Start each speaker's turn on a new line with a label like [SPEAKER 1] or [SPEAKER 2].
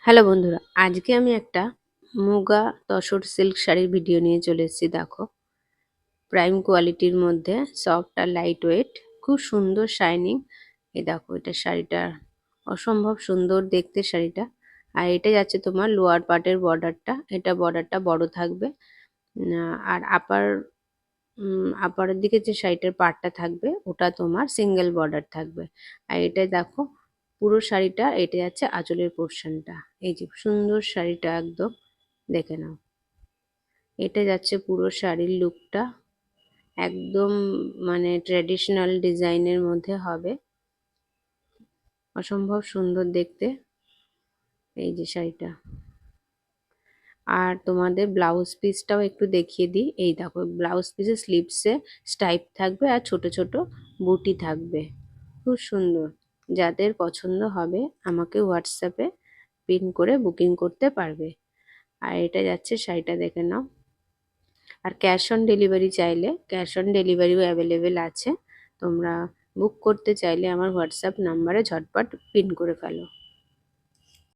[SPEAKER 1] Hello বন্ধুরা, আজকে আমি একটা মুগা তসর সিল্ক শাড়ির ভিডিও নিয়ে চলে এসেছি। দেখো, প্রাইম কোয়ালিটির মধ্যে সফট আর লাইট ওয়েট, খুব সুন্দর শাইনিং। এই দেখো, এটা শাড়িটা অসম্ভব সুন্দর দেখতে শাড়িটা। আর এটা যাচ্ছে তোমার লোয়ার পার্টের বর্ডারটা, এটা বর্ডারটা বড় থাকবে। আর আপারের দিকে যে শাড়িটার পাড়টা থাকবে ওটা তোমার সিঙ্গেল বর্ডার থাকবে। আর এটা দেখো, পুরো শাড়িটা এটা যাচ্ছে আঁচলের পোর্শনটা। এই যে সুন্দর শাড়িটা একদম দেখে নাও। এটা যাচ্ছে পুরো শাড়ির লুকটা, একদম মানে ট্র্যাডিশনাল ডিজাইনের মধ্যে হবে, অসম্ভব সুন্দর দেখতে এই যে শাড়িটা। আর তোমাদের ব্লাউজ পিসটাও একটু দেখিয়ে দিই। এই দেখো, ব্লাউজ পিসের স্লিভসে স্টাইপ থাকবে আর ছোট ছোট বুটি থাকবে, খুব সুন্দর। যাদের পছন্দ হবে আমাকে হোয়াটসঅ্যাপে পিন করে বুকিং করতে পারবে। আর এটা যাচ্ছে শাড়িটা, দেখে নাও। আর ক্যাশ অন ডেলিভারি চাইলে ক্যাশ অন ডেলিভারিও অ্যাভেলেবেল আছে। তোমরা বুক করতে চাইলে আমার হোয়াটসঅ্যাপ নাম্বারে ঝটপট পিন করে ফেলো।